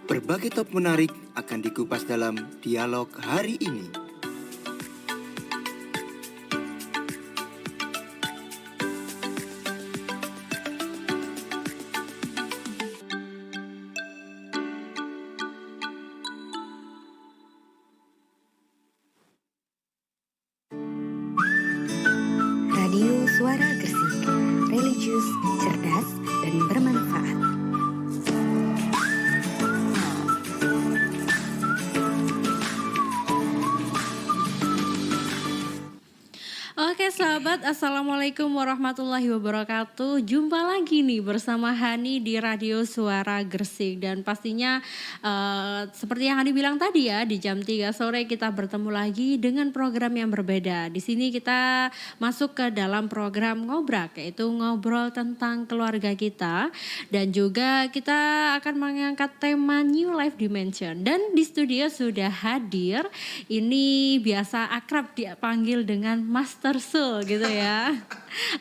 Berbagai top menarik akan dikupas dalam dialog hari ini. Radio Suara Gresik, religius, cerdas, dan bermanfaat. Oke sahabat, Assalamualaikum warahmatullahi wabarakatuh. Jumpa lagi nih bersama Hani di Radio Suara Gresik. Dan pastinya seperti yang Hani bilang tadi ya, di jam 3 sore kita bertemu lagi dengan program yang berbeda. Di sini kita masuk ke dalam program Ngobrak, yaitu ngobrol tentang keluarga kita. Dan juga kita akan mengangkat tema New Life Dimension. Dan di studio sudah hadir, ini biasa akrab dipanggil dengan Master Sul gitu ya.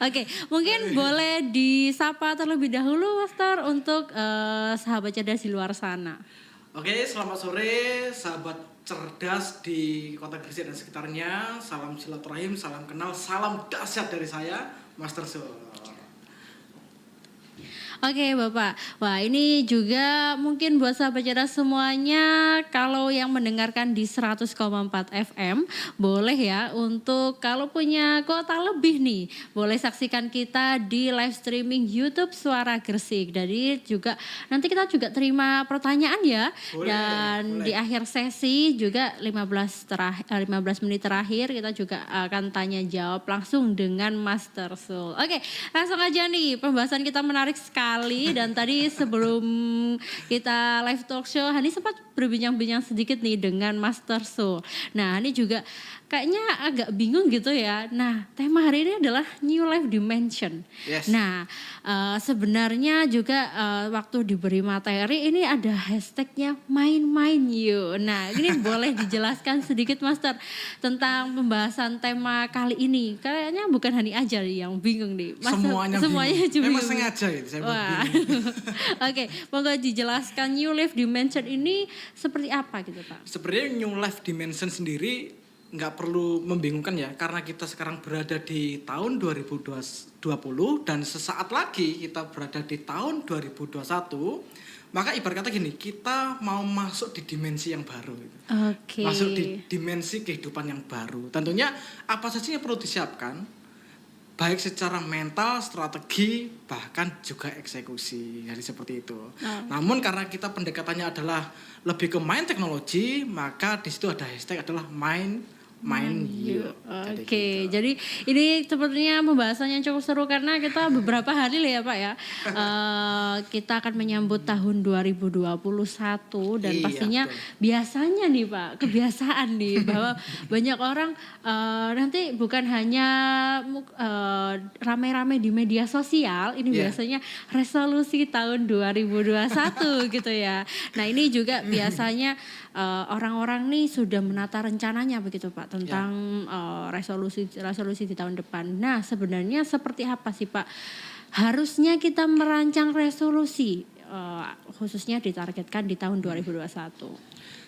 Oke, mungkin boleh disapa terlebih dahulu Master untuk sahabat cerdas di luar sana. Oke, selamat sore sahabat cerdas di Kota Gresik dan sekitarnya. Salam silaturahim, salam kenal, salam dahsyat dari saya, Master Sul. Oke Bapak, wah ini juga mungkin buat sahabat cerdas semuanya, kalau yang mendengarkan di 100,4 FM boleh ya untuk kalau punya kuota lebih nih, boleh saksikan kita di live streaming YouTube Suara Gresik. Jadi juga nanti kita juga terima pertanyaan ya, boleh. Di akhir sesi juga 15 menit terakhir kita juga akan tanya jawab langsung dengan Master Sul. Oke, langsung aja nih, pembahasan kita menarik sekali. Dan tadi sebelum kita live talk show, Hani sempat berbincang-bincang sedikit nih dengan Master Sul. Nah, Hani juga kayaknya agak bingung gitu ya. Nah, tema hari ini adalah New Life Dimension. Yes. Nah, sebenarnya juga waktu diberi materi ini ada hashtagnya main-main yuk. Nah, ini boleh dijelaskan sedikit Master tentang pembahasan tema kali ini. Kayaknya bukan Hani aja yang bingung nih. Semuanya bingung. Memang sengaja gitu saya buat bingung. Oke, monggo dijelaskan New Life Dimension ini seperti apa gitu Pak? Sebenarnya New Life Dimension sendiri nggak perlu membingungkan ya, karena kita sekarang berada di tahun 2020 dan sesaat lagi kita berada di tahun 2021, maka ibarat kata gini, kita mau masuk di dimensi yang baru gitu. Oke. Masuk di dimensi kehidupan yang baru. Tentunya apa saja yang perlu disiapkan, baik secara mental, strategi, bahkan juga eksekusi. Jadi seperti itu. Namun karena kita pendekatannya adalah lebih ke main teknologi, maka di situ ada hashtag adalah main you. Oke, jadi ini sepertinya pembahasannya cukup seru karena kita beberapa hari lah ya Pak ya. Kita akan menyambut tahun 2021 dan Iya, pastinya betul. Biasanya nih Pak, kebiasaan nih bahwa banyak orang nanti bukan hanya rame-rame di media sosial, ini biasanya resolusi tahun 2021 gitu ya. Nah, ini juga biasanya orang-orang nih sudah menata rencananya begitu Pak tentang resolusi di tahun depan. Nah, sebenarnya seperti apa sih Pak? Harusnya kita merancang resolusi khususnya ditargetkan di tahun 2021.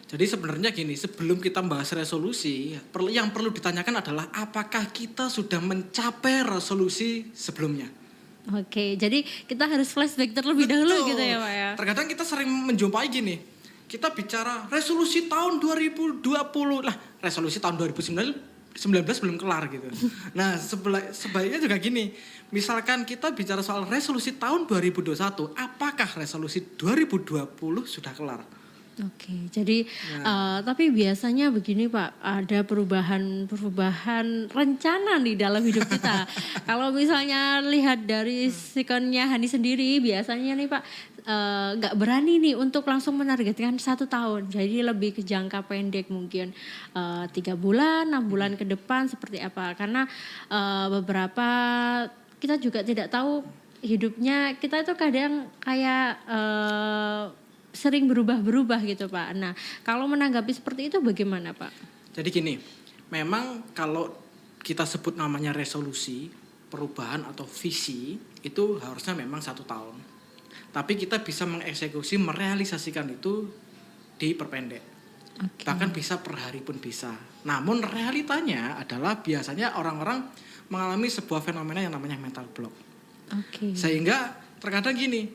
Jadi sebenarnya gini, sebelum kita membahas resolusi, yang perlu ditanyakan adalah apakah kita sudah mencapai resolusi sebelumnya. Oke, jadi kita harus flashback terlebih dahulu gitu ya Pak ya. Terkadang kita sering menjumpai gini, kita bicara resolusi tahun 2020, lah resolusi tahun 2019 belum kelar gitu. Nah sebaiknya juga gini, misalkan kita bicara soal resolusi tahun 2021, apakah resolusi 2020 sudah kelar? Oke, jadi tapi biasanya begini Pak, ada perubahan rencana nih dalam hidup kita. Kalau misalnya lihat dari sikonnya Hani sendiri, biasanya nih Pak nggak berani nih untuk langsung menargetkan 1 tahun. Jadi lebih ke jangka pendek mungkin 3 bulan, 6 bulan ke depan seperti apa. Karena beberapa kita juga tidak tahu hidupnya kita itu kadang kayak sering berubah-berubah gitu Pak. Nah, kalau menanggapi seperti itu bagaimana Pak? Jadi gini, memang kalau kita sebut namanya resolusi, perubahan atau visi, itu harusnya memang 1 tahun. Tapi kita bisa mengeksekusi, merealisasikan itu diperpendek. Oke. Bahkan bisa per hari pun bisa. Namun realitanya adalah biasanya orang-orang mengalami sebuah fenomena yang namanya mental block. Oke. Sehingga terkadang gini,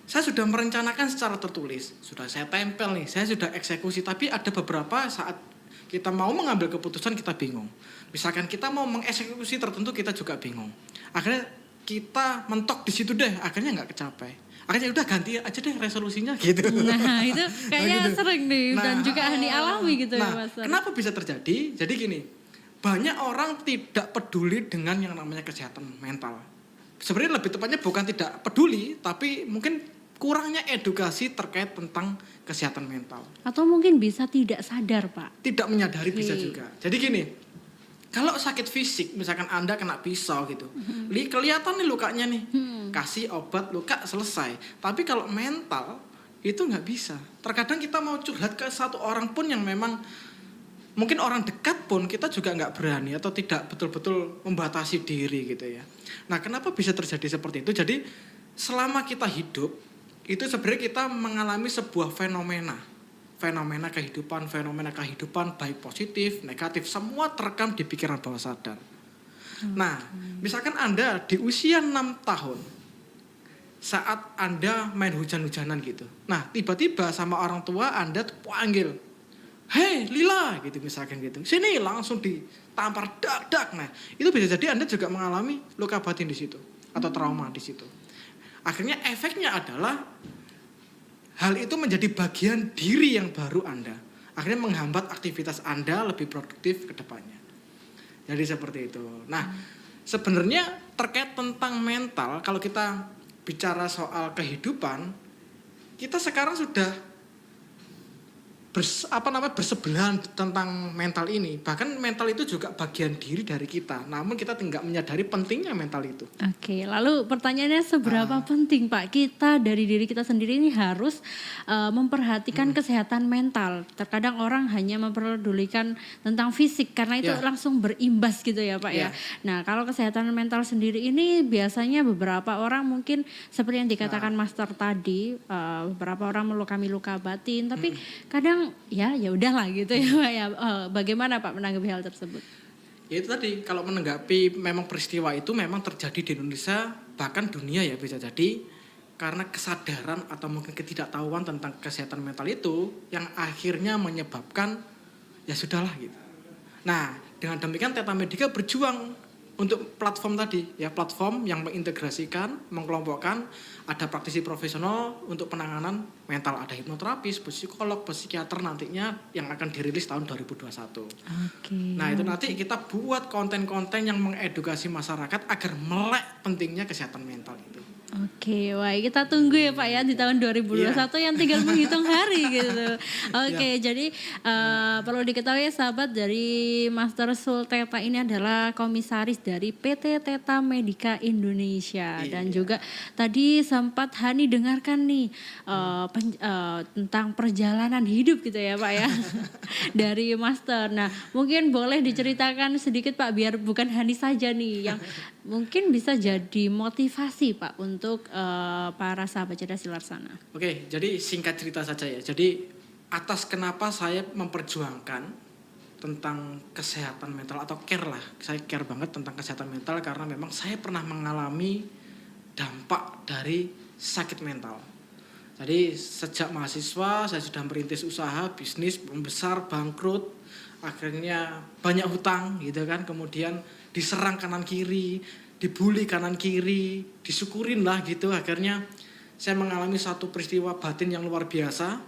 saya sudah merencanakan secara tertulis, sudah saya tempel nih, saya sudah eksekusi, tapi ada beberapa saat kita mau mengambil keputusan kita bingung. Misalkan kita mau mengeksekusi tertentu kita juga bingung. Akhirnya kita mentok di situ deh, akhirnya nggak kecapai. Akhirnya udah ganti aja deh resolusinya gitu. Nah itu kayaknya gitu. sering nih dan juga Hani alami gitu ya nah, Mas. kenapa bisa terjadi? Jadi gini, banyak orang tidak peduli dengan yang namanya kesehatan mental. Sebenarnya lebih tepatnya bukan tidak peduli, tapi mungkin kurangnya edukasi terkait tentang kesehatan mental. Atau mungkin bisa tidak sadar Pak. Tidak menyadari Oke. bisa juga. Jadi gini, kalau sakit fisik, misalkan Anda kena pisau gitu, kelihatan nih lukanya nih, kasih obat luka selesai. Tapi kalau mental itu nggak bisa. Terkadang kita mau curhat ke satu orang pun yang memang mungkin orang dekat pun kita juga nggak berani atau tidak betul-betul membatasi diri gitu ya. Nah, kenapa bisa terjadi seperti itu? Jadi selama kita hidup itu sebenarnya kita mengalami sebuah fenomena kehidupan baik positif, negatif, semua terekam di pikiran bawah sadar. Nah, misalkan Anda di usia 6 tahun saat Anda main hujan-hujanan gitu. Nah, tiba-tiba sama orang tua Anda tuh panggil, "Hei Lila," gitu misalkan gitu. "Sini," langsung ditampar dak-dak. Nah, itu bisa jadi Anda juga mengalami luka batin di situ atau trauma di situ. Akhirnya efeknya adalah hal itu menjadi bagian diri yang baru Anda. Akhirnya menghambat aktivitas Anda lebih produktif ke depannya. Jadi seperti itu. Nah, sebenarnya terkait tentang mental, kalau kita bicara soal kehidupan, kita sekarang sudah bersebelahan tentang mental ini. Bahkan mental itu juga bagian diri dari kita. Namun kita tidak menyadari pentingnya mental itu. Oke, lalu pertanyaannya seberapa penting Pak kita dari diri kita sendiri ini harus memperhatikan kesehatan mental. Terkadang orang hanya memperdulikan tentang fisik karena itu langsung berimbas gitu ya Pak ya. Nah, kalau kesehatan mental sendiri ini biasanya beberapa orang mungkin seperti yang dikatakan Master tadi, beberapa orang melukai luka batin, tapi kadang ya udahlah gitu ya Pak ya. Bagaimana Pak menanggapi hal tersebut? Ya itu tadi, kalau menanggapi memang peristiwa itu memang terjadi di Indonesia, bahkan dunia ya bisa jadi, karena kesadaran atau mungkin ketidaktahuan tentang kesehatan mental itu yang akhirnya menyebabkan ya sudahlah gitu. Nah, dengan demikian Theta Medica berjuang untuk platform tadi, ya platform yang mengintegrasikan, mengkelompokkan, ada praktisi profesional untuk penanganan mental, ada hipnoterapis, psikolog, psikiater nantinya yang akan dirilis tahun 2021. Oke. Nah itu nanti kita buat konten-konten yang mengedukasi masyarakat agar melek pentingnya kesehatan mental itu. Oke, wah kita tunggu ya Pak ya di tahun 2021 yang tinggal menghitung hari gitu. Oke, jadi perlu diketahui sahabat, dari Master Sul Theta ini adalah komisaris dari PT Theta Medica Indonesia. Dan juga tadi sempat Hani dengarkan nih tentang perjalanan hidup gitu ya Pak ya dari Master. Nah mungkin boleh diceritakan sedikit Pak biar bukan Hani saja nih yang mungkin bisa jadi motivasi Pak untuk para sahabat cerdas di luar sana. Oke, jadi singkat cerita saja ya. Jadi atas kenapa saya memperjuangkan tentang kesehatan mental atau care lah. Saya care banget tentang kesehatan mental karena memang saya pernah mengalami dampak dari sakit mental. Jadi sejak mahasiswa saya sudah merintis usaha, bisnis membesar, bangkrut, akhirnya banyak hutang gitu kan, kemudian diserang kanan kiri, dibully kanan kiri, disyukurin lah gitu. Akhirnya saya mengalami satu peristiwa batin yang luar biasa,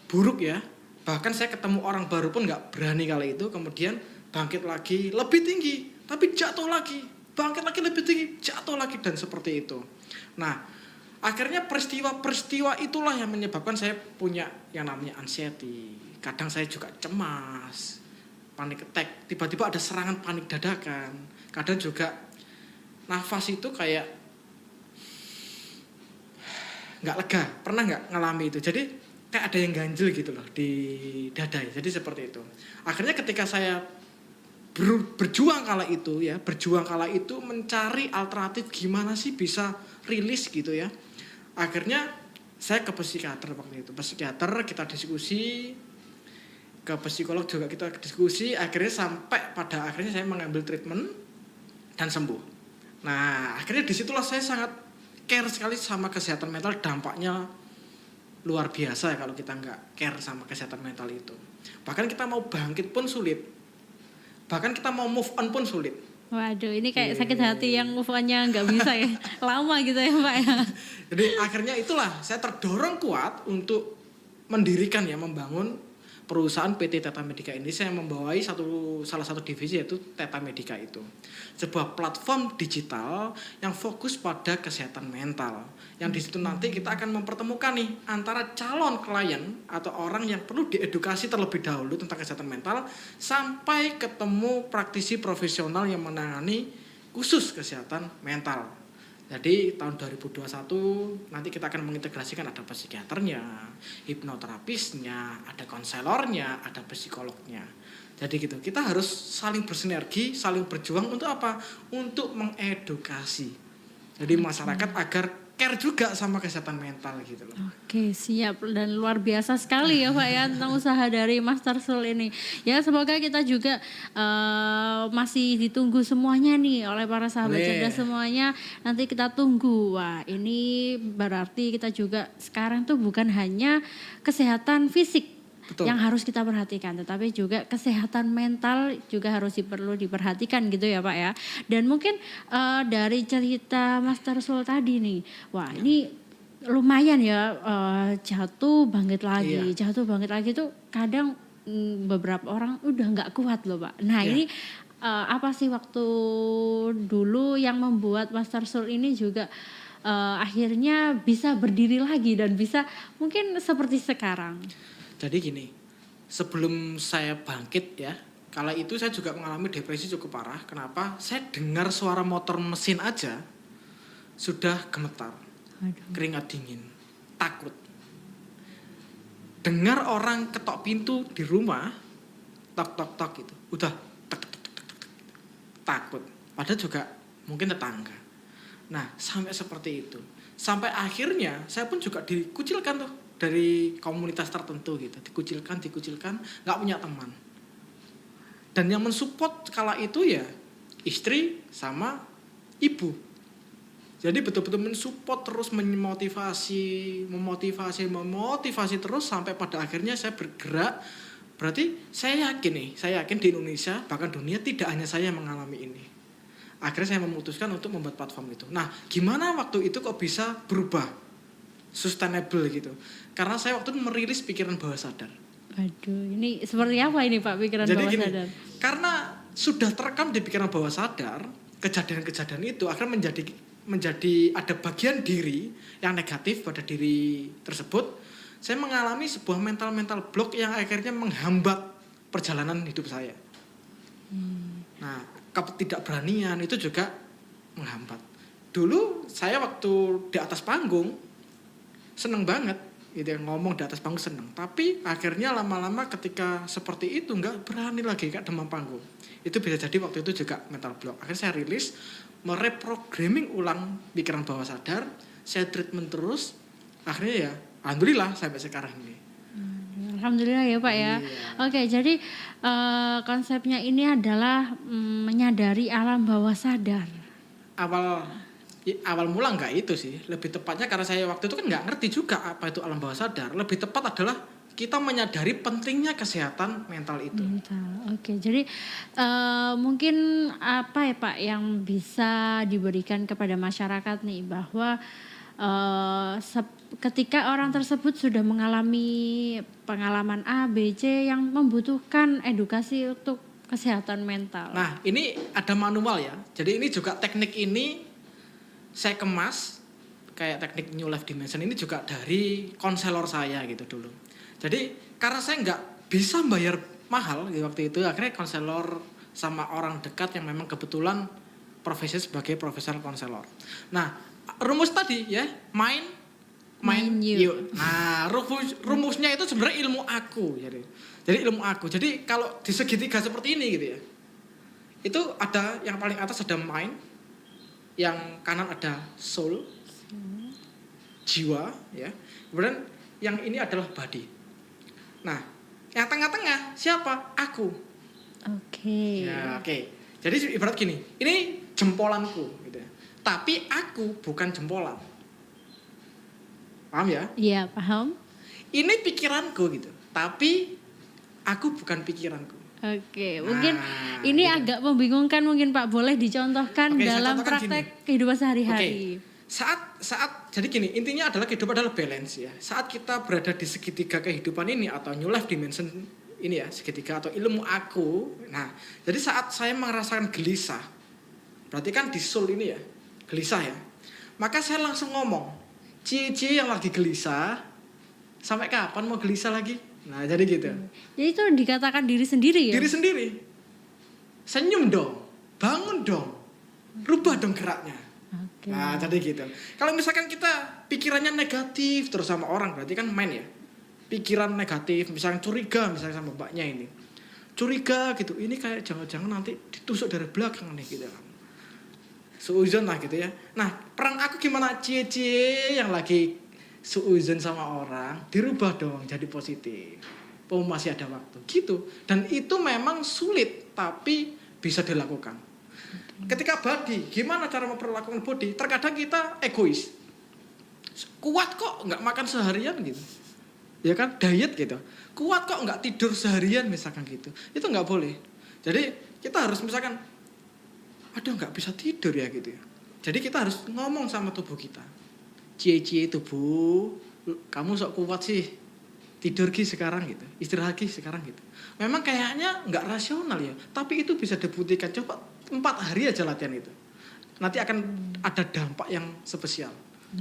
buruk ya. Bahkan saya ketemu orang baru pun gak berani kali itu. Kemudian bangkit lagi, lebih tinggi, tapi jatuh lagi. Bangkit lagi lebih tinggi, jatuh lagi, dan seperti itu. Nah, akhirnya peristiwa itulah yang menyebabkan saya punya yang namanya anxiety. Kadang saya juga cemas, panic attack, tiba-tiba ada serangan panik dadakan. Kadang juga nafas itu kayak nggak lega. Pernah nggak ngalami itu? Jadi kayak ada yang ganjel gitu loh di dada. Jadi seperti itu. Akhirnya ketika saya berjuang kala itu mencari alternatif gimana sih bisa rilis gitu ya. Akhirnya Saya ke psikiater waktu itu. Psikiater kita diskusi, ke psikolog juga kita diskusi, akhirnya sampai pada akhirnya saya mengambil treatment dan sembuh. Nah, akhirnya disitulah saya sangat care sekali sama kesehatan mental, dampaknya luar biasa ya kalau kita nggak care sama kesehatan mental itu. Bahkan kita mau bangkit pun sulit. Bahkan kita mau move on pun sulit. Waduh, ini kayak sakit hati yang move on-nya nggak bisa ya, lama gitu ya Pak ya. Jadi akhirnya itulah saya terdorong kuat untuk mendirikan ya, membangun perusahaan PT Theta Medica ini. Saya membawai salah satu divisi yaitu Theta Medica itu. Sebuah platform digital yang fokus pada kesehatan mental. Yang di situ nanti kita akan mempertemukan nih antara calon klien atau orang yang perlu diedukasi terlebih dahulu tentang kesehatan mental sampai ketemu praktisi profesional yang menangani khusus kesehatan mental. Jadi tahun 2021 nanti kita akan mengintegrasikan ada psikiaternya, hipnoterapisnya, ada konselornya, ada psikolognya. Jadi gitu, kita harus saling bersinergi, saling berjuang untuk apa? Untuk mengedukasi. Jadi masyarakat agar care juga sama kesehatan mental gitu loh. Oke, siap, dan luar biasa sekali ya Pak ya tentang usaha dari Master Soul ini. Ya semoga kita juga masih ditunggu semuanya nih oleh para sahabat cerdas semuanya. Nanti kita tunggu. Wah, ini berarti kita juga sekarang tuh bukan hanya kesehatan fisik. Betul. Yang harus kita perhatikan, tetapi juga kesehatan mental juga harus perlu diperhatikan gitu ya Pak ya. Dan mungkin dari cerita Master Soul tadi nih, wah ini lumayan ya, jatuh bangkit lagi, jatuh bangkit lagi tuh kadang beberapa orang udah nggak kuat loh Pak. Nah ini apa sih waktu dulu yang membuat Master Soul ini juga akhirnya bisa berdiri lagi dan bisa mungkin seperti sekarang? Jadi gini, sebelum saya bangkit ya, kala itu saya juga mengalami depresi cukup parah. Kenapa? Saya dengar suara motor mesin aja sudah gemetar, keringat dingin, takut. Dengar orang ketok pintu di rumah, tok gitu, udah takut. Padahal juga mungkin tetangga. Nah, sampai seperti itu. Sampai akhirnya saya pun juga dikucilkan tuh dari komunitas tertentu gitu, dikucilkan, nggak punya teman. Dan yang mensupport kala itu ya istri sama ibu. Jadi betul-betul mensupport terus, memotivasi terus sampai pada akhirnya saya bergerak. Berarti saya yakin di Indonesia bahkan dunia tidak hanya saya yang mengalami ini. Akhirnya saya memutuskan untuk membuat platform itu. Nah, gimana waktu itu kok bisa berubah? Sustainable gitu. Karena saya waktu itu merilis pikiran bawah sadar. Aduh, ini seperti apa ini Pak pikiran bawah sadar? Karena sudah terekam di pikiran bawah sadar, kejadian-kejadian itu akan menjadi ada bagian diri yang negatif pada diri tersebut. Saya mengalami sebuah mental block yang akhirnya menghambat perjalanan hidup saya. Nah, ketidakberanian itu juga menghambat. Dulu saya waktu di atas panggung seneng banget gitu ya, ngomong di atas panggung seneng, tapi akhirnya lama-lama ketika seperti itu nggak berani lagi kayak demam panggung. Itu bisa jadi waktu itu juga mental block. Akhirnya saya rilis, mereprogramming ulang pikiran bawah sadar, saya treatment terus, akhirnya ya alhamdulillah sampai sekarang ini. Alhamdulillah ya Pak ya. Oke, jadi konsepnya ini adalah menyadari alam bawah sadar. Awal mula enggak itu sih, lebih tepatnya karena saya waktu itu kan nggak ngerti juga apa itu alam bawah sadar. Lebih tepat adalah kita menyadari pentingnya kesehatan mental itu. Oke, jadi mungkin apa ya Pak yang bisa diberikan kepada masyarakat nih bahwa ketika orang tersebut sudah mengalami pengalaman A, B, C yang membutuhkan edukasi untuk kesehatan mental. Nah, ini ada manual ya. Jadi ini juga teknik ini saya kemas kayak teknik New Life Dimension ini juga dari konselor saya gitu dulu. Jadi karena saya nggak bisa bayar mahal gitu, waktu itu akhirnya konselor sama orang dekat yang memang kebetulan profesi sebagai profesional konselor. Nah, rumus tadi ya, main you. Nah, rumusnya itu sebenarnya ilmu aku jadi ilmu aku. Jadi kalau di segitiga seperti ini gitu ya. Itu ada yang paling atas ada mind, yang kanan ada soul, jiwa ya. Kemudian yang ini adalah body. Nah, yang tengah-tengah siapa? Aku. Oke. Ya, oke. Jadi ibarat gini, ini jempolanku gitu ya. Tapi aku bukan jempolan. Paham ya? Iya, paham. Ini pikiranku gitu. Tapi aku bukan pikiranku. Oke, mungkin Nah, ini gitu. agak membingungkan mungkin Pak, boleh dicontohkan Oke, saya dalam contohkan praktek kehidupan sehari-hari. Saat jadi gini, intinya adalah kehidupan adalah balance ya. Saat kita berada di segitiga kehidupan ini atau new life dimension ini ya, segitiga atau ilmu aku. Nah, jadi saat saya merasakan gelisah, berarti kan di soul ini ya, gelisah ya. Maka saya langsung ngomong, cie-cie yang lagi gelisah, sampai kapan mau gelisah lagi? Nah, jadi gitu. Jadi itu dikatakan diri sendiri ya? Diri sendiri. Senyum dong, bangun dong, rubah dong geraknya. Oke. Nah, jadi gitu. Kalau misalkan kita pikirannya negatif terus sama orang, berarti kan main ya. Pikiran negatif, misalkan curiga, misalkan sama mbaknya ini. Curiga gitu, ini kayak jangan-jangan nanti ditusuk dari belakang nih gitu kan. Suuzon lah gitu ya. Nah, peran aku gimana? Cie-cie yang lagi suuzon sama orang, dirubah dong jadi positif. Oh, masih ada waktu gitu. Dan itu memang sulit, tapi bisa dilakukan. Ketika body, gimana cara memperlakukan body? Terkadang kita egois. Kuat kok nggak makan seharian gitu. Ya kan, diet gitu. Kuat kok nggak tidur seharian misalkan gitu. Itu nggak boleh. Jadi kita harus misalkan, aduh nggak bisa tidur ya gitu ya. Jadi kita harus ngomong sama tubuh kita. Cie-cie tubuh, kamu sok kuat sih. Tidur Ki sekarang gitu. Istirahat Ki sekarang gitu. Memang kayaknya nggak rasional ya. Tapi itu bisa dibuktikan. Coba 4 hari aja latihan itu. Nanti akan ada dampak yang spesial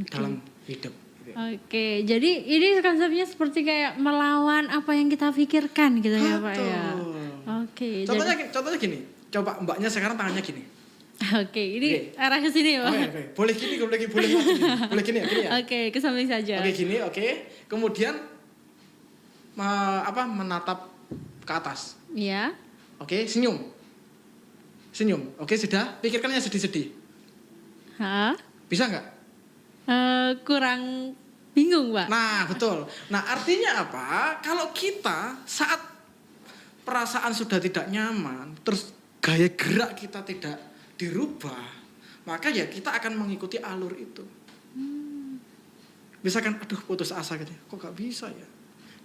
dalam hidup. Gitu. Oke, jadi ini konsepnya seperti kayak melawan apa yang kita pikirkan gitu ya Pak ya. Oke. Contohnya gini. Coba mbaknya sekarang tangannya gini. Oke, ini arah ke sini Pak. Oke. Boleh gini, boleh gini. Boleh gini ya. Oke, ke samping saja. Oke gini, oke. Kemudian menatap ke atas. Iya. Oke, senyum. Senyum. Oke, sudah. Pikirkan yang sedih-sedih. Hah? Bisa nggak? Kurang bingung Pak. Nah, betul. Nah, artinya apa? Kalau kita saat perasaan sudah tidak nyaman, terus gaya gerak kita tidak dirubah, maka ya kita akan mengikuti alur itu. Misalkan, aduh putus asa gitu. Kok gak bisa ya?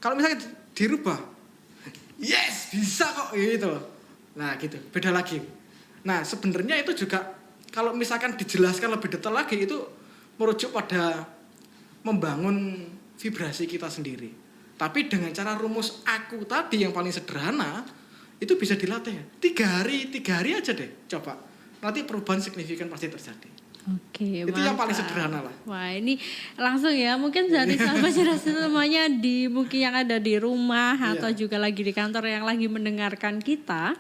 Kalau misalkan dirubah, yes, bisa kok gitu. Nah, gitu. Beda lagi. Nah, sebenarnya itu juga kalau misalkan dijelaskan lebih detail lagi itu merujuk pada membangun vibrasi kita sendiri. Tapi dengan cara rumus aku tadi yang paling sederhana itu bisa dilatih. 3 hari aja deh, coba. Nanti perubahan signifikan pasti terjadi. Oke, Itu yang paling mantap. sederhana lah. Wah, ini langsung ya, mungkin dari sahabat cerdas semuanya mungkin yang ada di rumah atau juga lagi di kantor yang lagi mendengarkan kita.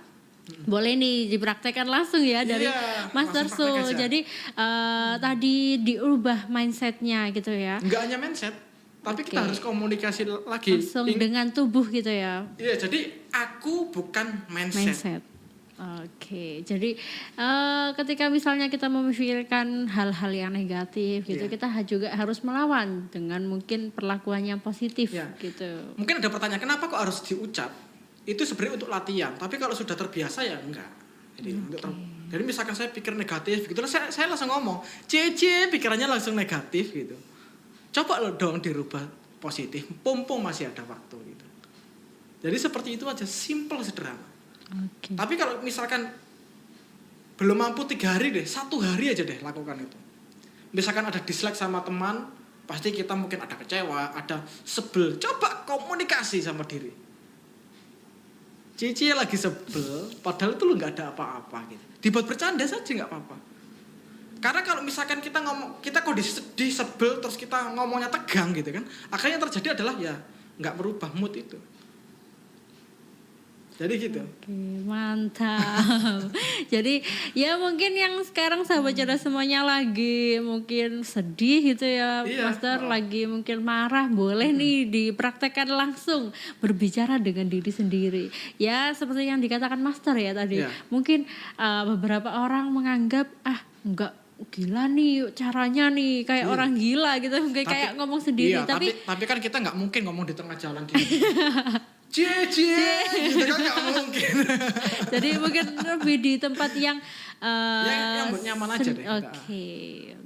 Boleh nih dipraktekkan langsung ya dari Master langsung praktek Soul. aja. Jadi tadi diubah mindsetnya gitu ya. Enggak hanya mindset, tapi kita harus komunikasi lagi. Langsung dengan tubuh gitu ya. Iya, jadi aku bukan mindset. Oke, jadi ketika misalnya kita memikirkan hal-hal yang negatif gitu, kita juga harus melawan dengan mungkin perlakuan yang positif gitu. Mungkin ada pertanyaan, kenapa kok harus diucap? Itu sebenarnya untuk latihan, tapi kalau sudah terbiasa ya enggak. Jadi misalkan saya pikir negatif gitu, saya langsung ngomong, cie pikirannya langsung negatif gitu. Coba lo dong dirubah positif, mumpung masih ada waktu gitu. Jadi seperti itu aja, simple sederhana. Oke. Tapi kalau misalkan belum mampu 3 hari deh, 1 hari aja deh lakukan itu. Misalkan ada dislike sama teman, pasti kita mungkin ada kecewa, ada sebel. Coba komunikasi sama diri. Cici lagi sebel, padahal itu lu nggak ada apa-apa gitu. Dibuat bercanda saja nggak apa-apa. Karena kalau misalkan kita ngomong, kita kondisi sedih, sebel, terus kita ngomongnya tegang gitu kan, akhirnya yang terjadi adalah ya nggak merubah mood itu. Jadi gitu. Oke, mantap. Jadi ya mungkin yang sekarang sahabat cerdas semuanya lagi mungkin sedih gitu ya, Master, lagi mungkin marah, boleh nih dipraktekkan langsung berbicara dengan diri sendiri. Ya seperti yang dikatakan Master ya tadi. Mungkin beberapa orang menganggap gila nih caranya nih kayak orang gila gitu, kayak ngomong sendiri. Iya, tapi kan kita nggak mungkin ngomong di tengah jalan cie gitu kan nggak mungkin. Jadi mungkin lebih di tempat yang yang buat nyaman aja deh. Oke.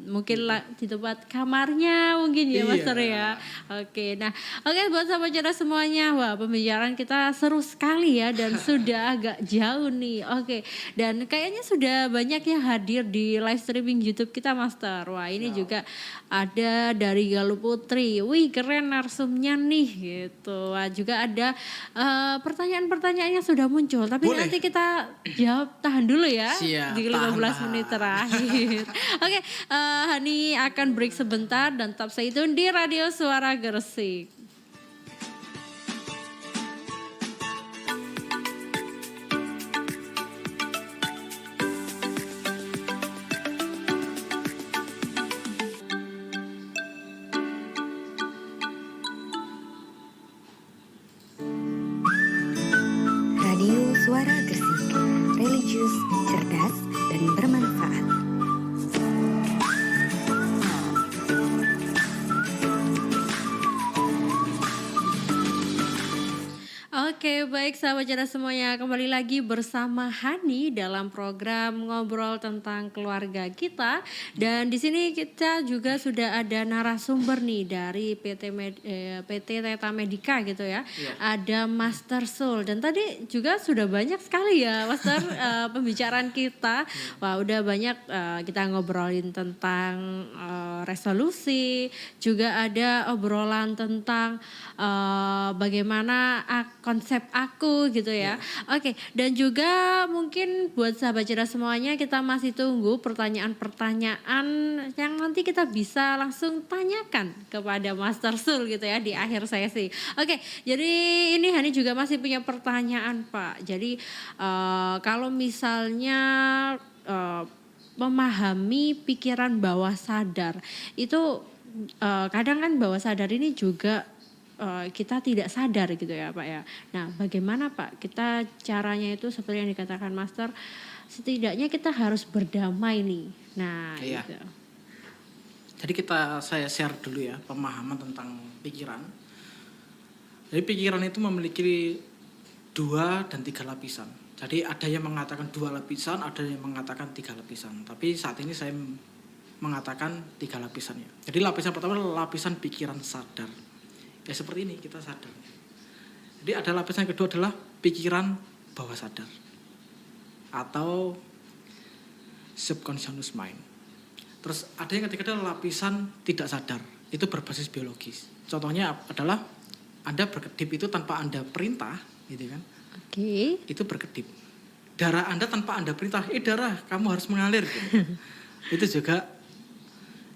Mungkin di tempat kamarnya mungkin ya Master ya. Oke. Nah, buat sahabat cerdas semuanya. Wah, pembicaraan kita seru sekali ya dan sudah agak jauh nih. Oke. Dan kayaknya sudah banyak yang hadir di live streaming YouTube kita Master. Wah, ini juga ada dari Galuh Putri. Wih, keren narsumnya nih gitu. Wah, juga ada pertanyaan-pertanyaan yang sudah muncul. Tapi nanti kita jawab, tahan dulu ya. Siap, di 15 menit terakhir. Oke, Hani akan break sebentar dan tetap stay tune di Radio Suara Gresik. Radio Suara Gresik, religius, cerdas, dan bermanfaat. Oke, baik sahabat cerdas semuanya, kembali lagi bersama Hani dalam program ngobrol tentang keluarga kita. Dan di sini kita juga sudah ada narasumber nih dari PT Teta Medica gitu ya. Ada Master Sul, dan tadi juga sudah banyak sekali ya Master pembicaraan kita. Wah, udah banyak kita ngobrolin tentang resolusi, juga ada obrolan tentang bagaimana konsep aku gitu ya. Oke, dan juga mungkin buat sahabat cerdas semuanya, kita masih tunggu pertanyaan-pertanyaan yang nanti kita bisa langsung tanyakan kepada Master Sul gitu ya di akhir sesi. Oke, jadi ini Hani juga masih punya pertanyaan Pak. Jadi kalau misalnya memahami pikiran bawah sadar itu kadang kan bawah sadar ini juga kita tidak sadar gitu ya Pak ya. Nah, bagaimana Pak kita caranya itu seperti yang dikatakan Master, setidaknya kita harus berdamai nih. Nah, gitu. Jadi saya share dulu ya pemahaman tentang pikiran. Jadi pikiran itu memiliki 2 dan 3 lapisan. Jadi ada yang mengatakan 2 lapisan, ada yang mengatakan 3 lapisan. Tapi saat ini saya mengatakan 3 lapisan ya. Jadi lapisan pertama adalah lapisan pikiran sadar. Ya seperti ini, kita sadar. Jadi ada lapisan kedua adalah pikiran bawah sadar atau subconscious mind. Terus ada yang ketiga adalah lapisan tidak sadar, itu berbasis biologis. Contohnya adalah Anda berkedip itu tanpa Anda perintah, gitu kan? Oke. Itu berkedip. Darah Anda tanpa Anda perintah, darah kamu harus mengalir. Gitu. Itu juga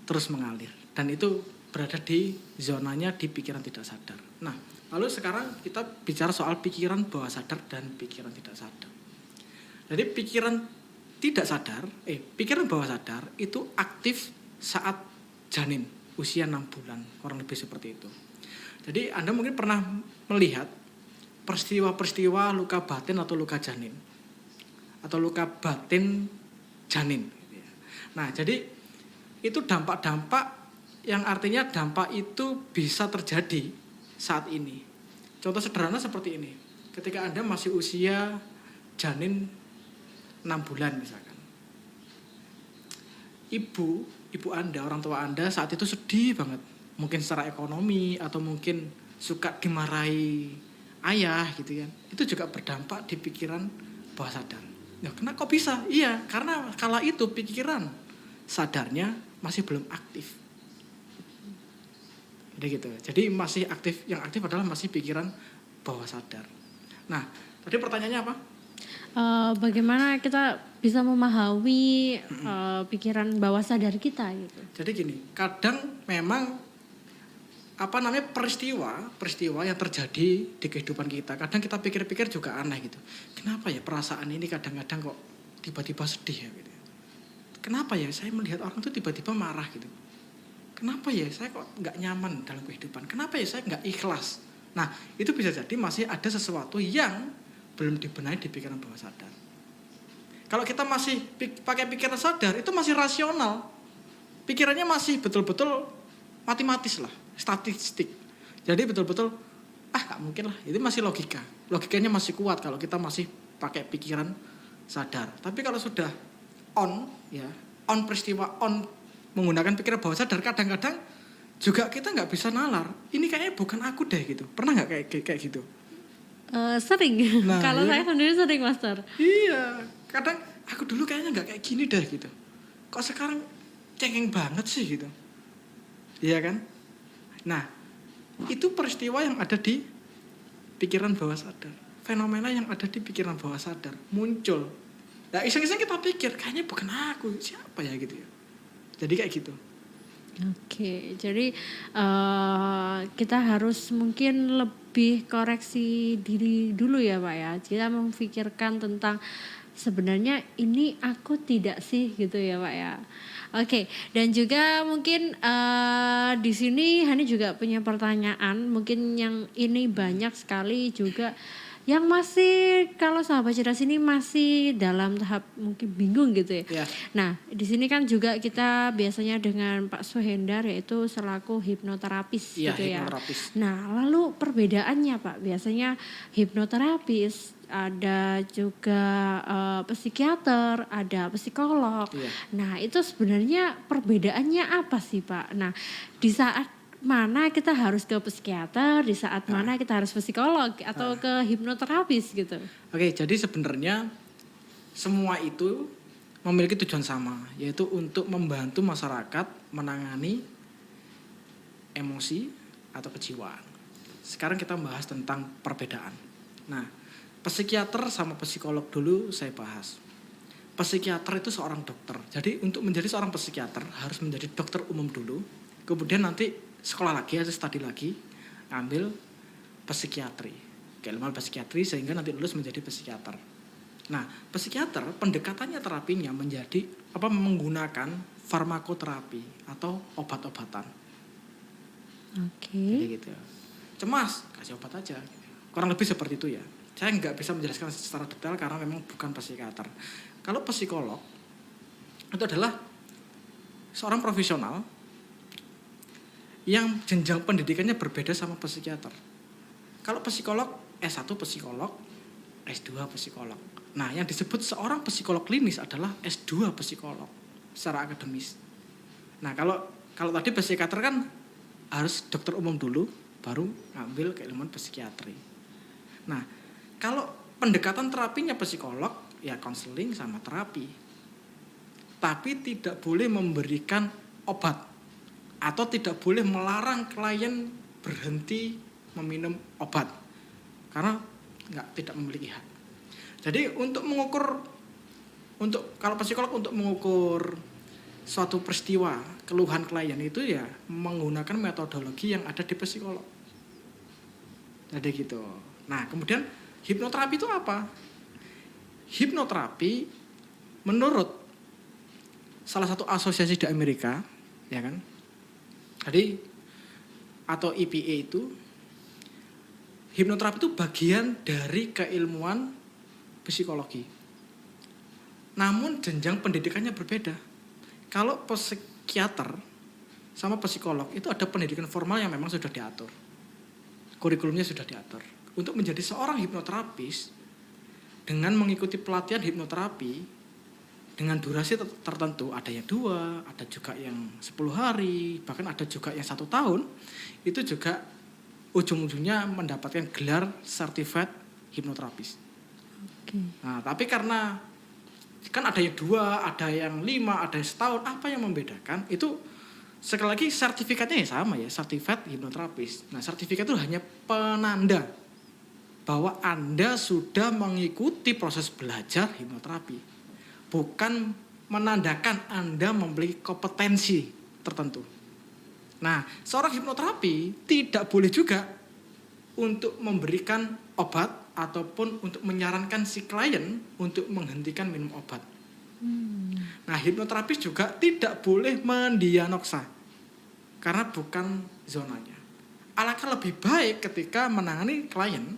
terus mengalir dan itu berada di zonanya di pikiran tidak sadar. Nah, lalu sekarang kita bicara soal pikiran bawah sadar dan pikiran tidak sadar. Jadi pikiran tidak sadar, pikiran bawah sadar itu aktif saat janin, usia 6 bulan, kurang lebih seperti itu. Jadi Anda mungkin pernah melihat peristiwa-peristiwa luka batin atau luka janin. Atau luka batin janin. Nah, jadi itu dampak-dampak yang artinya dampak itu bisa terjadi saat ini. Contoh sederhana seperti ini. Ketika Anda masih usia janin 6 bulan misalkan. Ibu Anda, orang tua Anda saat itu sedih banget. Mungkin secara ekonomi atau mungkin suka dimarahi ayah gitu kan. Itu juga berdampak di pikiran bawah sadar. Ya, kenapa kok bisa? Iya, karena kala itu pikiran sadarnya masih belum aktif. Gitu. Jadi masih aktif, yang aktif adalah masih pikiran bawah sadar. Nah, tadi pertanyaannya apa? Bagaimana kita bisa memahami pikiran bawah sadar kita gitu. Jadi gini, kadang memang peristiwa yang terjadi di kehidupan kita. Kadang kita pikir-pikir juga aneh gitu. Kenapa ya perasaan ini kadang-kadang kok tiba-tiba sedih ya gitu. Kenapa ya saya melihat orang tuh tiba-tiba marah gitu. Kenapa ya saya kok nggak nyaman dalam kehidupan? Kenapa ya saya nggak ikhlas? Nah, itu bisa jadi masih ada sesuatu yang belum dibenahi di pikiran bawah sadar. Kalau kita masih pakai pikiran sadar, itu masih rasional. Pikirannya masih betul-betul matematis lah, statistik. Jadi betul-betul, gak mungkin lah, itu masih logika. Logikanya masih kuat kalau kita masih pakai pikiran sadar. Tapi kalau sudah on peristiwa, on menggunakan pikiran bawah sadar, kadang-kadang juga kita nggak bisa nalar. Ini kayaknya bukan aku deh gitu. Pernah nggak kayak gitu? Sering. Nah, kalau iya. saya sendiri sering, Master. Iya, kadang aku dulu kayaknya nggak kayak gini deh gitu. Kok sekarang cengeng banget sih gitu. Iya kan? Nah, itu peristiwa yang ada di pikiran bawah sadar. Fenomena yang ada di pikiran bawah sadar muncul. Nah, iseng-iseng kita pikir kayaknya bukan aku, siapa ya gitu ya. Jadi kayak gitu. Oke, jadi kita harus mungkin lebih koreksi diri dulu ya Pak ya. Kita memikirkan tentang sebenarnya ini aku tidak sih gitu ya Pak ya. Oke, dan juga mungkin di sini Hani juga punya pertanyaan. Mungkin yang ini banyak sekali juga yang masih, kalau sahabat cerdas ini masih dalam tahap mungkin bingung gitu ya. Yeah. Nah, di sini kan juga kita biasanya dengan Pak Suhendar yaitu selaku hipnoterapis Iya, gitu ya. hipnoterapis. Nah, lalu perbedaannya Pak, biasanya hipnoterapis, ada juga psikiater, ada psikolog. Iya. Nah, itu sebenarnya perbedaannya apa sih Pak? Nah, di saat mana kita harus ke psikiater, di saat mana kita harus psikolog atau ke hipnoterapis gitu. Oke, jadi sebenarnya semua itu memiliki tujuan sama, yaitu untuk membantu masyarakat menangani emosi atau kejiwaan. Sekarang kita bahas tentang perbedaan. Nah, psikiater sama psikolog dulu saya bahas. Psikiater itu seorang dokter. Jadi untuk menjadi seorang psikiater harus menjadi dokter umum dulu. Kemudian nanti sekolah lagi atau studi lagi, ambil psikiatri, keilmuan psikiatri sehingga nanti lulus menjadi psikiater. Nah, psikiater pendekatannya terapinya menjadi menggunakan farmakoterapi atau obat-obatan. Oke. Jadi gitu. Cemas, kasih obat aja. Kurang lebih seperti itu ya. Saya nggak bisa menjelaskan secara detail karena memang bukan psikiater. Kalau psikolog itu adalah seorang profesional yang jenjang pendidikannya berbeda sama psikiater. Kalau psikolog, S1 psikolog, S2 psikolog. Nah, yang disebut seorang psikolog klinis adalah S2 psikolog secara akademis. Nah, kalau tadi psikiater kan harus dokter umum dulu, baru ngambil keilmuan psikiatri. Nah, kalau pendekatan terapinya psikolog, ya konseling sama terapi. Tapi tidak boleh memberikan obat. Atau tidak boleh melarang klien berhenti meminum obat karena tidak memiliki hak. Jadi kalau psikolog untuk mengukur suatu peristiwa keluhan klien itu ya menggunakan metodologi yang ada di psikolog. Jadi gitu. Nah, kemudian hipnoterapi itu apa? Hipnoterapi menurut salah satu asosiasi di Amerika, ya kan? Jadi atau EPA itu hipnoterapi itu bagian dari keilmuan psikologi. Namun jenjang pendidikannya berbeda. Kalau psikiater sama psikolog itu ada pendidikan formal yang memang sudah diatur. Kurikulumnya sudah diatur. Untuk menjadi seorang hipnoterapis dengan mengikuti pelatihan hipnoterapi dengan durasi tertentu, ada yang 2, ada juga yang 10 hari, bahkan ada juga yang 1 tahun, itu juga ujung-ujungnya mendapatkan gelar certified hipnoterapis. Oke. Nah, tapi karena kan ada yang 2, ada yang 5, ada yang setahun, apa yang membedakan? Itu sekali lagi sertifikatnya ya sama ya, certified hipnoterapis. Nah, sertifikat itu hanya penanda bahwa Anda sudah mengikuti proses belajar hipnoterapi. Bukan menandakan Anda memiliki kompetensi tertentu. Nah, seorang hipnoterapi tidak boleh juga untuk memberikan obat ataupun untuk menyarankan si klien untuk menghentikan minum obat. Nah, hipnoterapis juga tidak boleh mendiagnosa karena bukan zonanya. Alangkah lebih baik ketika menangani klien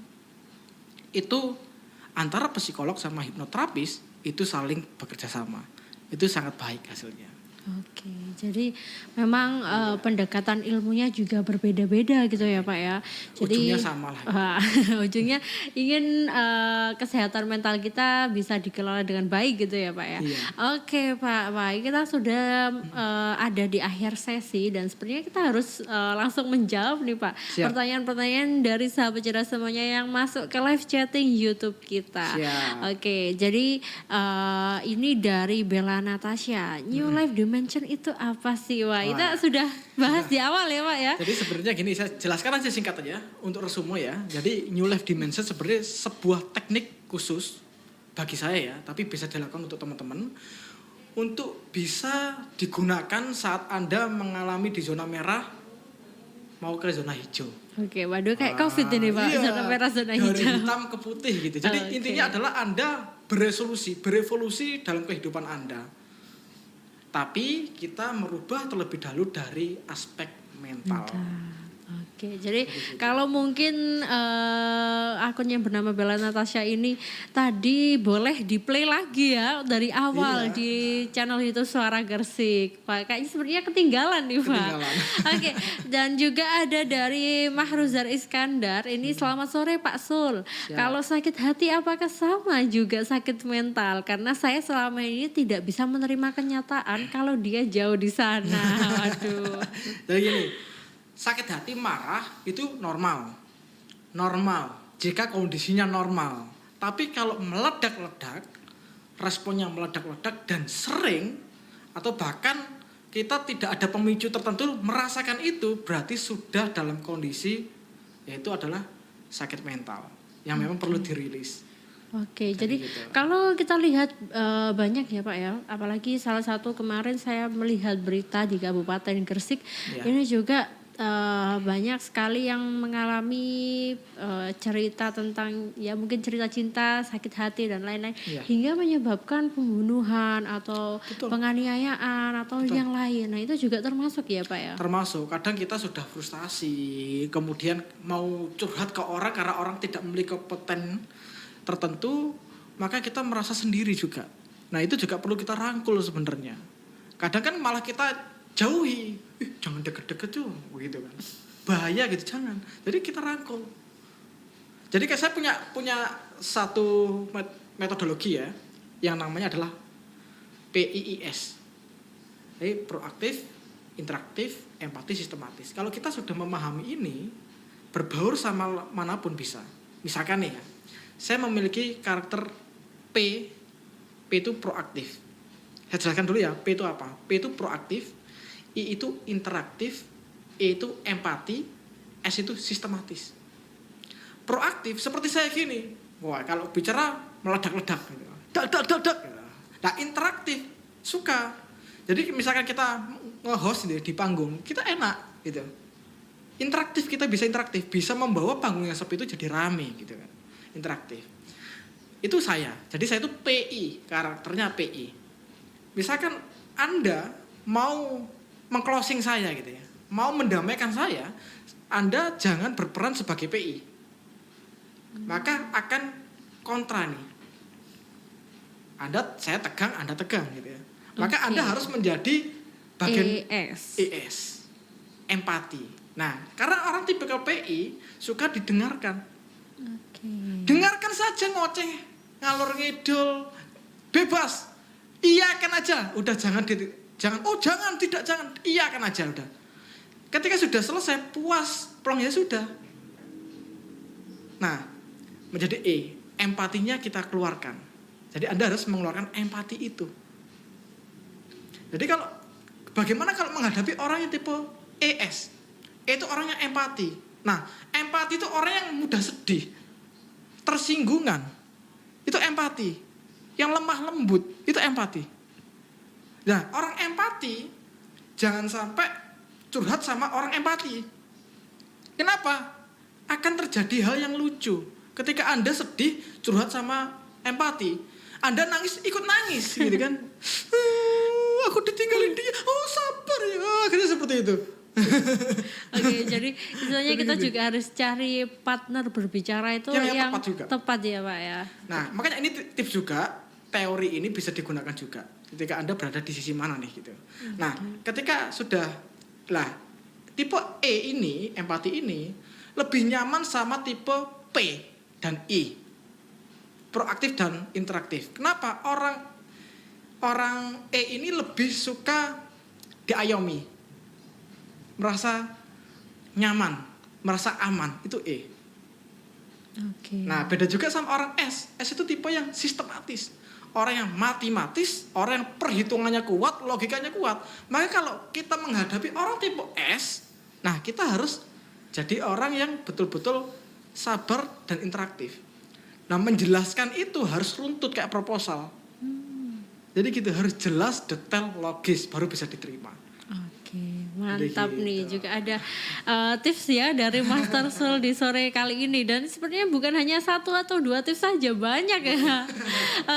itu antara psikolog sama hipnoterapis itu saling bekerja sama. Itu sangat baik hasilnya. Oke, jadi memang pendekatan ilmunya juga berbeda-beda gitu ya Pak ya. Jadi Ujungnya sama lah. ujungnya ingin kesehatan mental kita bisa dikelola dengan baik gitu ya Pak ya. Iya. Oke Pak, baik kita sudah ada di akhir sesi dan sepertinya kita harus langsung menjawab nih Pak. Siap. Pertanyaan-pertanyaan dari sahabat cerdas semuanya yang masuk ke live chatting YouTube kita. Siap. Oke, jadi ini dari Bella Natasha. New Life Dimension itu apa sih? Wah, kita sudah bahas di awal ya Pak ya. Jadi sebenarnya gini, saya jelaskan aja singkat aja untuk resume ya. Jadi New Life Dimension sebenarnya sebuah teknik khusus bagi saya ya, tapi bisa dilakukan untuk teman-teman untuk bisa digunakan saat Anda mengalami di zona merah mau ke zona hijau. Oke, waduh kayak COVID ini Pak, Iya, zona merah, zona dari hijau. hitam ke putih gitu. Jadi Oke. intinya adalah Anda berevolusi dalam kehidupan Anda. Tapi kita merubah terlebih dahulu dari aspek mental. Oke, jadi kalau mungkin akun yang bernama Bella Natasha ini tadi boleh di play lagi ya dari awal Iya. di channel YouTube Suara Gersik. Pak, kayaknya sepertinya ketinggalan nih Pak. Ketinggalan. Oke, dan juga ada dari Mahruzar Iskandar. Ini selamat sore Pak Sul. Kalau sakit hati apakah sama juga sakit mental? Karena saya selama ini tidak bisa menerima kenyataan kalau dia jauh di sana. Waduh. Jadi gini, sakit hati marah itu normal. Normal jika kondisinya normal. Tapi kalau meledak-ledak, responnya meledak-ledak dan sering atau bahkan kita tidak ada pemicu tertentu merasakan itu, berarti sudah dalam kondisi yaitu adalah sakit mental yang memang perlu dirilis. Oke, jadi gitu. kalau kita lihat banyak ya Pak ya, apalagi salah satu kemarin saya melihat berita di Kabupaten Gresik, Ya. ini juga banyak sekali yang mengalami cerita tentang ya mungkin cerita cinta, sakit hati dan lain-lain, Ya. hingga menyebabkan pembunuhan atau Betul. penganiayaan atau Betul. yang lain. Nah itu juga termasuk ya Pak ya. Termasuk kadang kita sudah frustasi, kemudian mau curhat ke orang karena orang tidak memiliki kompeten tertentu, maka kita merasa sendiri juga. Nah itu juga perlu kita rangkul sebenarnya. Kadang kan malah kita jauhi, jangan deket-deket tuh, begitu kan. Bahaya gitu, jangan. Jadi kita rangkul. Jadi kayak saya punya satu metodologi ya, yang namanya adalah PIIS. Jadi proaktif, interaktif, empati, sistematis. Kalau kita sudah memahami ini, berbaur sama manapun bisa. Misalkan nih ya, saya memiliki karakter P itu proaktif. Saya jelaskan dulu ya, P itu apa? P itu proaktif, I itu interaktif, E itu empati, S itu sistematis. Proaktif seperti saya gini, wah kalau bicara meledak-ledak, gitu. Dak. Nah interaktif suka. Jadi misalkan kita nge-host di panggung, kita enak gitu. Interaktif kita bisa interaktif, bisa membawa panggung yang sepi itu jadi rame gitu kan. Interaktif. Itu saya. Jadi saya itu PI, karakternya PI. Misalkan Anda mau meng-closing saya gitu ya, mau mendamaikan saya, Anda jangan berperan sebagai PI. Maka akan kontra nih. Saya tegang, Anda tegang gitu ya. Maka Oke. Anda harus menjadi bagian ES. ES. Empati. Nah, karena orang tipe PI suka didengarkan. Oke. Dengarkan saja ngoceh, ngalor ngidul, bebas. Iyakan aja, udah jangan iyakan aja udah. Ketika sudah selesai, puas, plong ya sudah. Nah, menjadi E, empatinya kita keluarkan. Jadi Anda harus mengeluarkan empati itu. Jadi bagaimana kalau menghadapi orang yang tipe ES? E itu orang yang empati. Nah, empati itu orang yang mudah sedih, tersinggungan. Itu empati. Yang lemah lembut, itu empati. Nah, orang empati jangan sampai curhat sama orang empati. Kenapa? Akan terjadi hal yang lucu. Ketika Anda sedih, curhat sama empati. Anda nangis, ikut nangis gitu kan. Aku ditinggalin dia. Oh, sabar ya. Akhirnya seperti itu. Oke, jadi istilahnya kita juga harus cari partner berbicara itu Yang yang tepat juga. tepat ya Pak ya. Nah, makanya ini tips juga. teori ini bisa digunakan juga ketika Anda berada di sisi mana nih gitu. Nah, ketika sudah tipe E ini, empati ini lebih nyaman sama tipe P dan I. Proaktif dan interaktif. Kenapa? Orang E ini lebih suka diayomi. Merasa nyaman, merasa aman, itu E. Oke. Nah, beda juga sama orang S. S itu tipe yang sistematis. Orang yang matematis, orang yang perhitungannya kuat, logikanya kuat. Maka kalau kita menghadapi orang tipe S, nah kita harus jadi orang yang betul-betul sabar dan interaktif. Nah, menjelaskan itu harus runtut kayak proposal. Jadi gitu, harus jelas, detail, logis, baru bisa diterima. Oke, mantap Jadi nih. gitu. Juga ada tips ya dari Master Soul di sore kali ini. Dan sepertinya bukan hanya 1 atau 2 tips saja, banyak ya.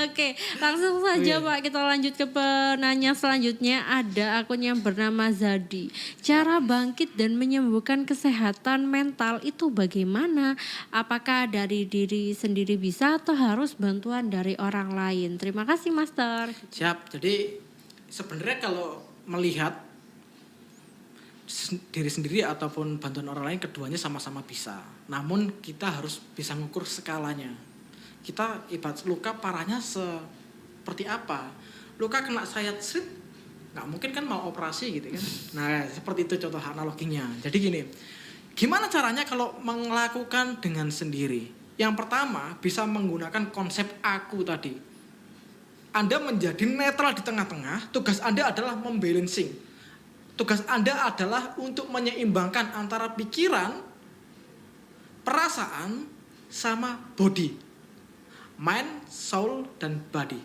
Oke, langsung saja Pak, kita lanjut ke penanya selanjutnya. Ada akun yang bernama Zadi. Cara bangkit dan menyembuhkan kesehatan mental itu bagaimana? Apakah dari diri sendiri bisa atau harus bantuan dari orang lain? Terima kasih Master. Siap. Jadi sebenarnya kalau melihat diri sendiri ataupun bantuan orang lain, keduanya sama-sama bisa. Namun kita harus bisa mengukur skalanya. Kita ibarat luka parahnya seperti apa? Luka kena sayat srit, nggak mungkin kan mau operasi gitu kan? Nah seperti itu contoh analoginya. Jadi gini, gimana caranya kalau melakukan dengan sendiri? Yang pertama bisa menggunakan konsep aku tadi. Anda menjadi netral di tengah-tengah, tugas Anda adalah membalancing. Tugas Anda adalah untuk menyeimbangkan antara pikiran, perasaan, sama body. Mind, soul, dan body.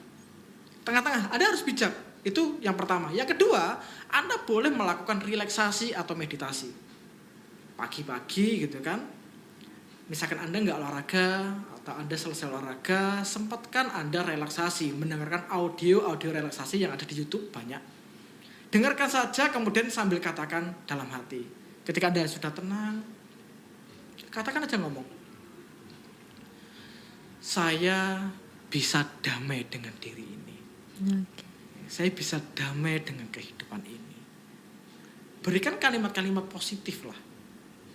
Tengah-tengah, Anda harus bijak. Itu yang pertama. Yang kedua, Anda boleh melakukan relaksasi atau meditasi. Pagi-pagi gitu kan. Misalkan Anda nggak olahraga, atau Anda selesai olahraga, sempatkan Anda relaksasi. Mendengarkan audio relaksasi yang ada di YouTube banyak. Dengarkan saja, kemudian sambil katakan dalam hati. Ketika Anda sudah tenang, katakan aja ngomong. Saya bisa damai dengan diri ini. Oke. Saya bisa damai dengan kehidupan ini. Berikan kalimat-kalimat positif lah.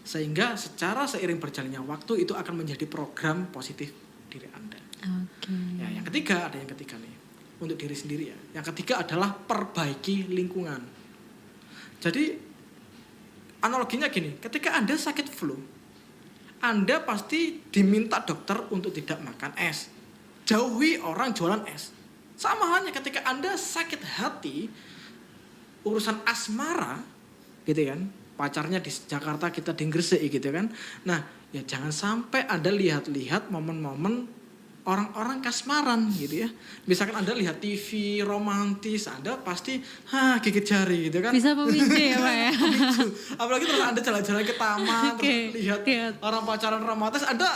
Sehingga secara seiring berjalannya waktu itu akan menjadi program positif diri Anda. Oke. Ya, yang ketiga, ada yang ketiga nih. Untuk diri sendiri ya. Yang ketiga adalah perbaiki lingkungan. Jadi analoginya gini, ketika Anda sakit flu, Anda pasti diminta dokter untuk tidak makan es. Jauhi orang jualan es. Sama halnya ketika Anda sakit hati, urusan asmara gitu kan, pacarnya di Jakarta, kita di Gresik gitu kan. Nah, ya jangan sampai Anda lihat-lihat momen-momen orang-orang kasmaran gitu ya. Misalkan Anda lihat TV romantis, Anda pasti gigit jari gitu kan. Bisa pemicu ya Pak ya. Pemicu. Apalagi terus Anda jalan-jalan ke taman, terus lihat orang pacaran romantis, Anda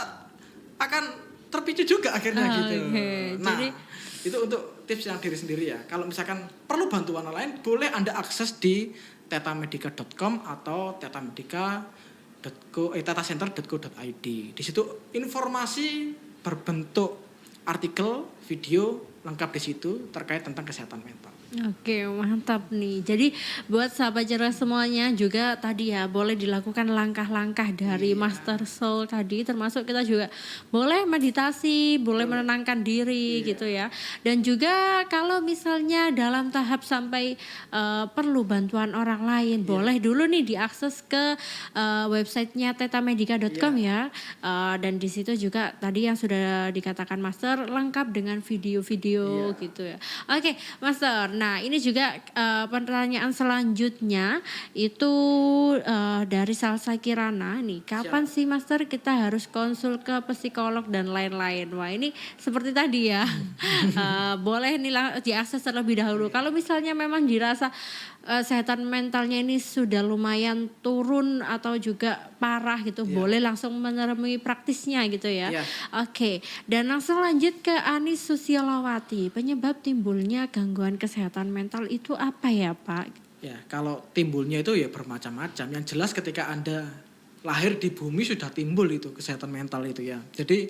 akan terpicu juga akhirnya gitu. Nah, jadi itu untuk tips yang diri sendiri ya. Kalau misalkan perlu bantuan orang lain, boleh Anda akses di tetamedica.com atau tetacenter.co.id. Di situ informasi berbentuk artikel, video lengkap di situ terkait tentang kesehatan mental. Oke, mantap nih. Jadi buat sahabat cerdas semuanya juga tadi ya boleh dilakukan langkah-langkah dari Master Soul tadi, termasuk kita juga boleh meditasi, boleh menenangkan diri gitu ya. Dan juga kalau misalnya dalam tahap sampai perlu bantuan orang lain, boleh dulu nih diakses ke websitenya tetamedica.com ya. Dan di situ juga tadi yang sudah dikatakan Master lengkap dengan video-video gitu ya. Oke, Master. Nah, ini juga pertanyaan selanjutnya itu dari Salsa Kirana nih. Kapan sih Master kita harus konsul ke psikolog dan lain-lain? Wah, ini seperti tadi ya. Boleh nih diakses terlebih dahulu. Kalau misalnya memang dirasa kesehatan mentalnya ini sudah lumayan turun atau juga parah gitu, boleh langsung menemui praktisnya gitu ya. Oke, dan langsung lanjut ke Anis Susialawati. Penyebab timbulnya gangguan kesehatan mental itu apa ya Pak? Ya, kalau timbulnya itu ya bermacam-macam. Yang jelas ketika Anda lahir di bumi sudah timbul itu kesehatan mental itu ya. Jadi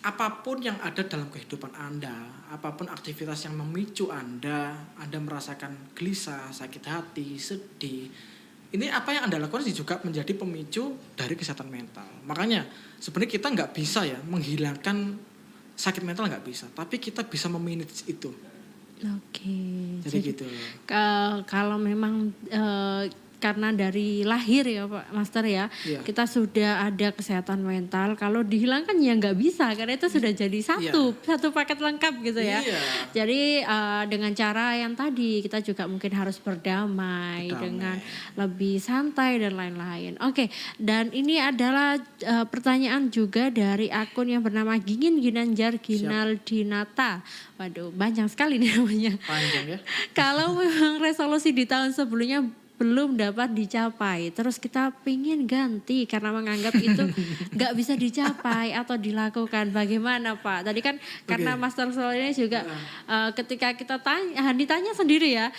apapun yang ada dalam kehidupan Anda, apapun aktivitas yang memicu Anda merasakan gelisah, sakit hati, sedih, ini apa yang Anda lakukan juga menjadi pemicu dari kesehatan mental. Makanya sebenarnya kita nggak bisa ya menghilangkan sakit mental, nggak bisa, tapi kita bisa memanage itu. Oke. Jadi gitu. Kalau memang karena dari lahir ya Pak Master ya, Iya. kita sudah ada kesehatan mental. Kalau dihilangkan ya nggak bisa karena itu sudah jadi satu paket lengkap gitu ya. Iya. Jadi dengan cara yang tadi kita juga mungkin harus berdamai. Dengan lebih santai dan lain-lain. Oke, dan ini adalah pertanyaan juga dari akun yang bernama Gingin Ginanjar Ginaldinata. Waduh, banyak sekali nih namanya. Panjang ya. Kalau memang resolusi di tahun sebelumnya belum dapat dicapai, terus kita pingin ganti karena menganggap itu nggak bisa dicapai atau dilakukan, bagaimana Pak? Tadi kan karena Master Soul ini juga ketika kita ditanya sendiri ya,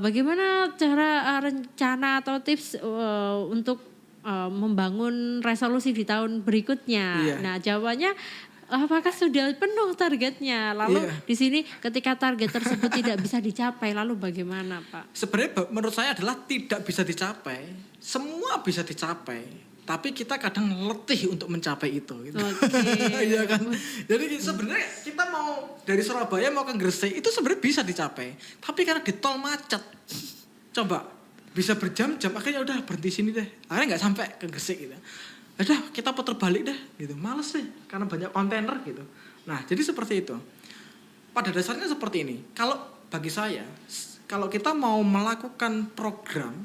bagaimana cara rencana atau tips untuk membangun resolusi di tahun berikutnya. Nah jawabannya, apakah sudah penuh targetnya? Lalu di sini ketika target tersebut tidak bisa dicapai, lalu bagaimana Pak? Sebenarnya menurut saya adalah tidak bisa dicapai. Semua bisa dicapai, tapi kita kadang letih untuk mencapai itu. Gitu. Iya kan? Jadi sebenarnya kita mau dari Surabaya mau ke Gresik itu sebenarnya bisa dicapai, tapi karena di tol macet, coba bisa berjam-jam, akhirnya udah berhenti sini deh. Akhirnya nggak sampai ke Gresik gitu. Udah kita putar balik deh gitu, males deh karena banyak kontainer gitu. Nah jadi seperti itu. Pada dasarnya seperti ini. Kalau bagi saya, kalau kita mau melakukan program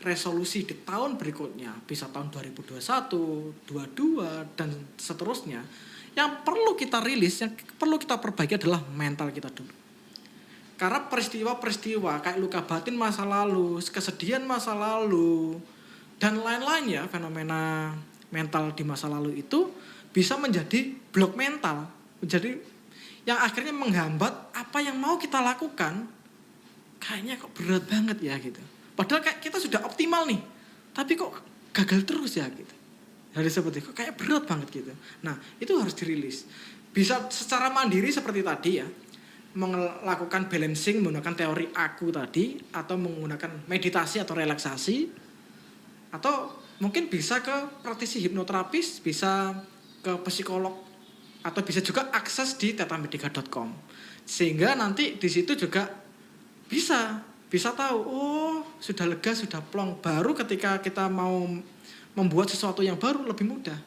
resolusi di tahun berikutnya, bisa tahun 2021, 22 dan seterusnya, yang perlu kita rilis, yang perlu kita perbaiki adalah mental kita dulu. Karena peristiwa-peristiwa kayak luka batin masa lalu, kesedihan masa lalu, dan lain-lainnya, fenomena mental di masa lalu itu bisa menjadi blok mental, menjadi yang akhirnya menghambat apa yang mau kita lakukan. Kayaknya kok berat banget ya gitu. Padahal kayak kita sudah optimal nih, tapi kok gagal terus ya gitu. Jadi seperti kok kayak berat banget gitu. Nah itu harus dirilis. Bisa secara mandiri seperti tadi ya, melakukan balancing menggunakan teori aku tadi, atau menggunakan meditasi atau relaksasi, atau mungkin bisa ke praktisi hipnoterapis, bisa ke psikolog, atau bisa juga akses di tetamedica.com. Sehingga nanti di situ juga bisa tahu, oh sudah lega, sudah plong. Baru ketika kita mau membuat sesuatu yang baru lebih mudah.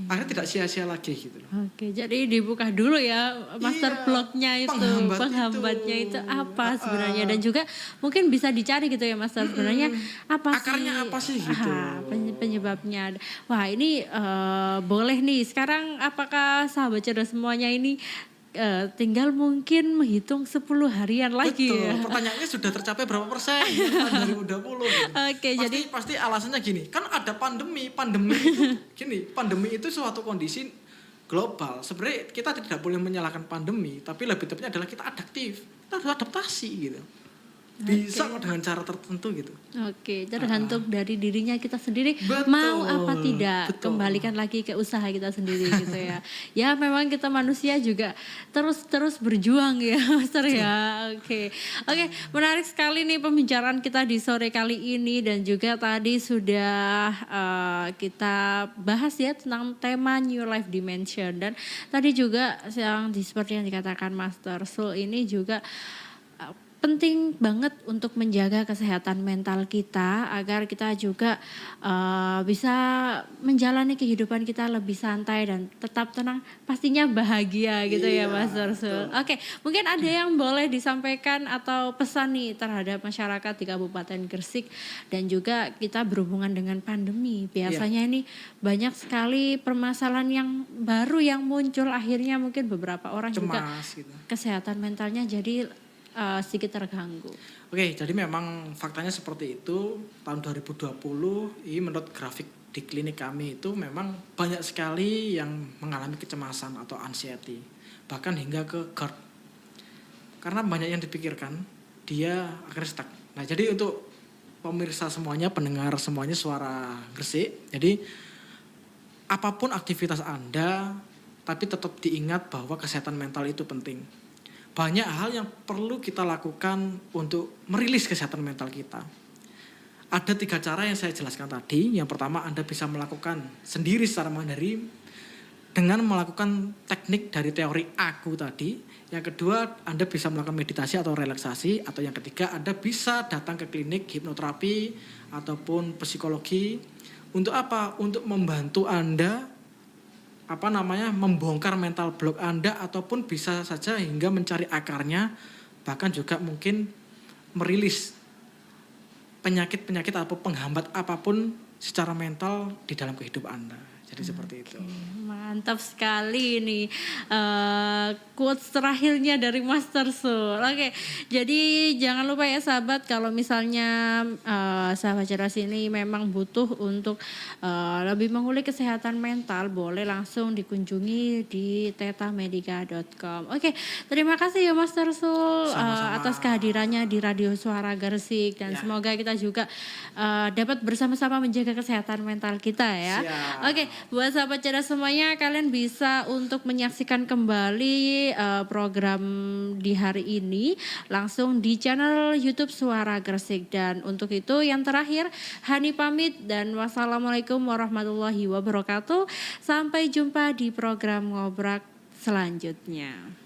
Akhirnya tidak sia-sia lagi gitu loh. Oke, jadi dibuka dulu ya master blognya itu, penghambatnya itu apa sebenarnya, dan juga mungkin bisa dicari gitu ya master sebenarnya akarnya apa sih gitu. Penyebabnya. Wah ini boleh nih sekarang, apakah sahabat cerdas semuanya ini tinggal mungkin menghitung 10 harian lagi. Betul. Ya. Pertanyaannya sudah tercapai berapa persen tahun 2020 gitu. Oke, jadi pasti alasannya gini, kan ada pandemi itu gini, pandemi itu suatu kondisi global. Sebenarnya kita tidak boleh menyalahkan pandemi, tapi lebih tepatnya adalah kita adaptif, kita harus adaptasi gitu. Bisa dengan cara tertentu gitu. Oke, tergantung dari dirinya kita sendiri. Betul, mau apa tidak, betul. Kembalikan lagi ke usaha kita sendiri gitu ya. Ya memang kita manusia juga terus berjuang ya Master ya. Oke, menarik sekali nih pembicaraan kita di sore kali ini, dan juga tadi sudah kita bahas ya tentang tema New Life Dimension, dan tadi juga seperti yang dikatakan Master Soul ini juga penting banget untuk menjaga kesehatan mental kita agar kita juga bisa menjalani kehidupan kita lebih santai dan tetap tenang, pastinya bahagia gitu ya Mas Darsul. Oke, mungkin ada yang boleh disampaikan atau pesan nih terhadap masyarakat di Kabupaten Gresik, dan juga kita berhubungan dengan pandemi. Biasanya ini banyak sekali permasalahan yang baru yang muncul, akhirnya mungkin beberapa orang cemas, juga gitu. Kesehatan mentalnya jadi sedikit terganggu. Oke, jadi memang faktanya seperti itu. Tahun 2020 ini menurut grafik di klinik kami itu memang banyak sekali yang mengalami kecemasan atau anxiety, bahkan hingga ke GERD. Karena banyak yang dipikirkan, dia akhirnya stuck. Nah jadi untuk pemirsa semuanya, pendengar semuanya Suara Gresik, jadi apapun aktivitas Anda, tapi tetap diingat bahwa kesehatan mental itu penting. Banyak hal yang perlu kita lakukan untuk merilis kesehatan mental kita. Ada 3 cara yang saya jelaskan tadi. Yang pertama, Anda bisa melakukan sendiri secara mandiri dengan melakukan teknik dari teori aku tadi. Yang kedua, Anda bisa melakukan meditasi atau relaksasi. Atau yang ketiga, Anda bisa datang ke klinik hipnoterapi ataupun psikologi. Untuk apa? Untuk membantu Anda membongkar mental block Anda, ataupun bisa saja hingga mencari akarnya, bahkan juga mungkin merilis penyakit-penyakit atau penghambat apapun secara mental di dalam kehidupan Anda. Jadi seperti itu. Mantap sekali nih quotes terakhirnya dari Master Sul. Oke, jadi jangan lupa ya sahabat, kalau misalnya sahabat cerdas ini memang butuh untuk lebih mengulik kesehatan mental, boleh langsung dikunjungi di tetamedica.com. Oke, terima kasih ya Master Sul atas kehadirannya di Radio Suara Gresik, dan semoga kita juga dapat bersama-sama menjaga kesehatan mental kita ya. Siap. Oke, buat sahabat cerdas semuanya, kalian bisa untuk menyaksikan kembali program di hari ini langsung di channel YouTube Suara Gresik. Dan untuk itu yang terakhir, Hani pamit dan wassalamualaikum warahmatullahi wabarakatuh. Sampai jumpa di program Ngobrak selanjutnya.